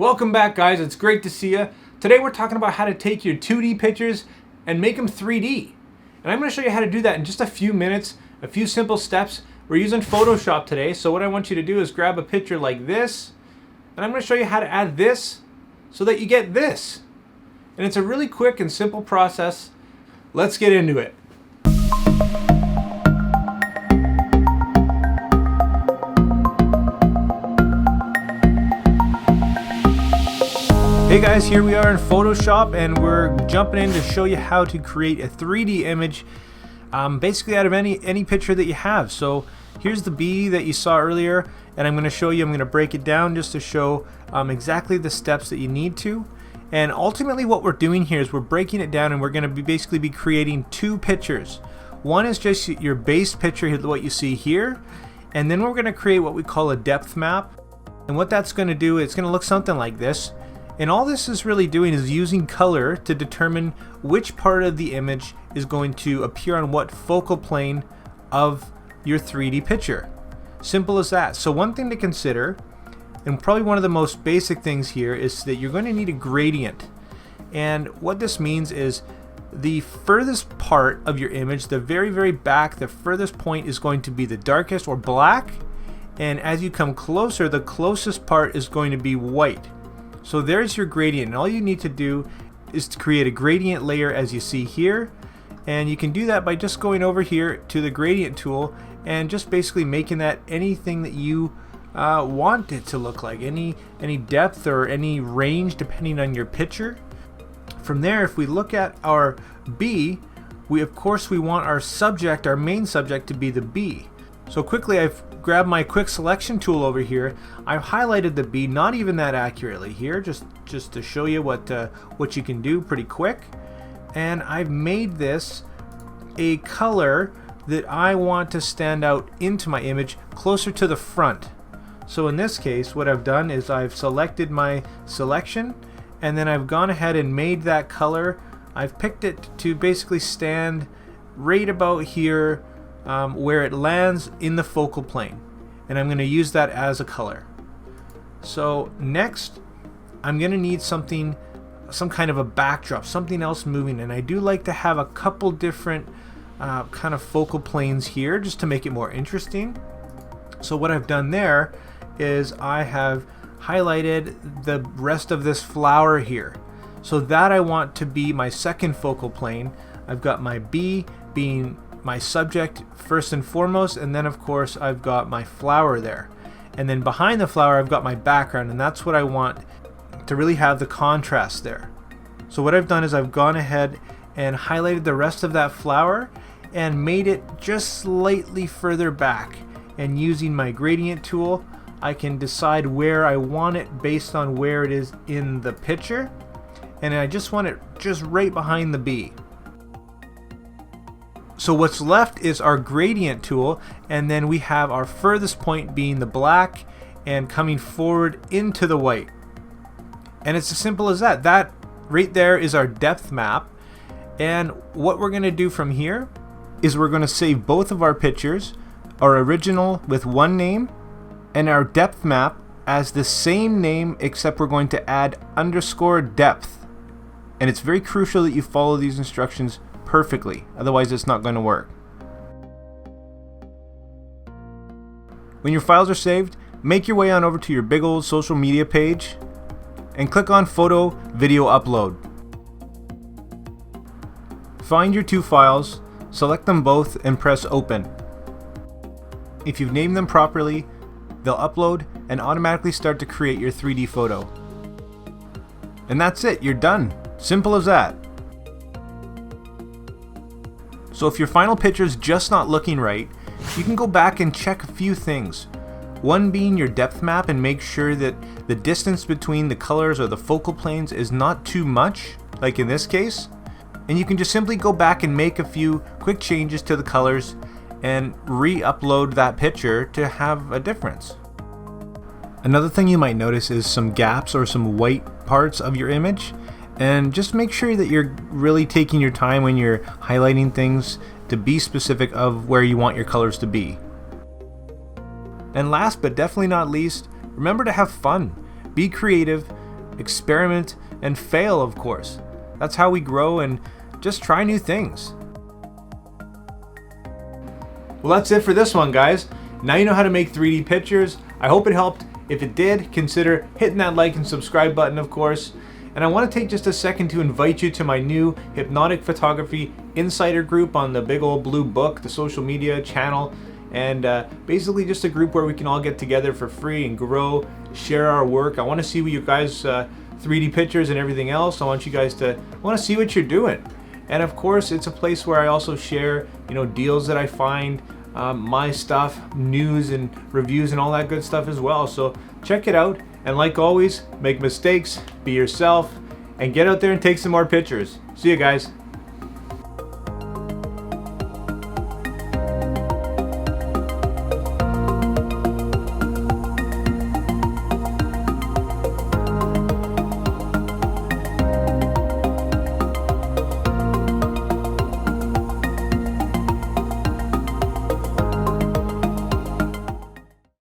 Welcome back, guys. It's great to see you. Today we're talking about how to take your 2D pictures and make them 3D. And I'm going to show you how to do that in just a few minutes, a few simple steps. We're using Photoshop today, so what I want you to do is grab a picture like this, and I'm going to show you how to add this so that you get this. And it's a really quick and simple process. Let's get into it. Hey guys, here we are in Photoshop and we're jumping in to show you how to create a 3D image basically out of any picture that you have. So here's the bee that you saw earlier, and I'm going to show you, I'm going to break it down just to show exactly the steps that you need to. And ultimately what we're doing here is we're breaking it down and we're going to basically be creating two pictures. One is just your base picture, what you see here, and then we're going to create what we call a depth map. And what that's going to do, it's going to look something like this. And all this is really doing is using color to determine which part of the image is going to appear on what focal plane of your 3D picture. Simple as that. So one thing to consider, and probably one of the most basic things here, is that you're going to need a gradient. And what this means is the furthest part of your image, the very back, the furthest point is going to be the darkest or black. And as you come closer, the closest part is going to be white. So there's your gradient, and all you need to do is to create a gradient layer as you see here, and you can do that by just going over here to the gradient tool and just basically making that anything that you want it to look like, any depth or any range depending on your picture. From there, if we look at our bee, of course we want our subject, our main subject, to be the bee. So quickly, I've grabbed my quick selection tool over here. I've highlighted the bee, not even that accurately here, just to show you what you can do pretty quick. And I've made this a color that I want to stand out into my image closer to the front. So in this case, what I've done is I've selected my selection, and then I've gone ahead and made that color. I've picked it to basically stand right about here, where it lands in the focal plane, and I'm going to use that as a color. So next I'm going to need some kind of a backdrop, something else moving, and I do like to have a couple different kind of focal planes here just to make it more interesting. So what I've done there is I have highlighted the rest of this flower here, so that I want to be my second focal plane. I've got my bee being my subject first and foremost, and then of course I've got my flower there, and then behind the flower I've got my background, and that's what I want to really have the contrast there. So what I've done is I've gone ahead and highlighted the rest of that flower and made it just slightly further back, and using my gradient tool I can decide where I want it based on where it is in the picture, and I just want it just right behind the bee. So what's left is our gradient tool, and then we have our furthest point being the black and coming forward into the white. And it's as simple as that. That right there is our depth map. And what we're going to do from here is we're going to save both of our pictures, our original with one name and our depth map as the same name, except we're going to add _depth. And it's very crucial that you follow these instructions perfectly, otherwise it's not going to work. When your files are saved, make your way on over to your big old social media page and click on Photo Video Upload. Find your two files, select them both, and press Open. If you've named them properly, they'll upload and automatically start to create your 3D photo. And that's it, you're done. Simple as that. So if your final picture is just not looking right, you can go back and check a few things. One being your depth map, and make sure that the distance between the colors or the focal planes is not too much, like in this case. And you can just simply go back and make a few quick changes to the colors and re-upload that picture to have a difference. Another thing you might notice is some gaps or some white parts of your image. And just make sure that you're really taking your time when you're highlighting things to be specific of where you want your colors to be. And last but definitely not least, remember to have fun. Be creative, experiment, and fail, of course. That's how we grow and just try new things. Well, that's it for this one, guys. Now you know how to make 3D pictures. I hope it helped. If it did, consider hitting that like and subscribe button, of course. And I want to take just a second to invite you to my new Hypnotic Photography Insider group on the big old blue book, the social media channel, and basically just a group where we can all get together for free and grow, share our work. I want to see what you guys 3D pictures and everything else. I want you guys to see what you're doing. And of course, it's a place where I also share, deals that I find, my stuff, news and reviews and all that good stuff as well. So check it out. And like always, make mistakes, be yourself, and get out there and take some more pictures. See you guys.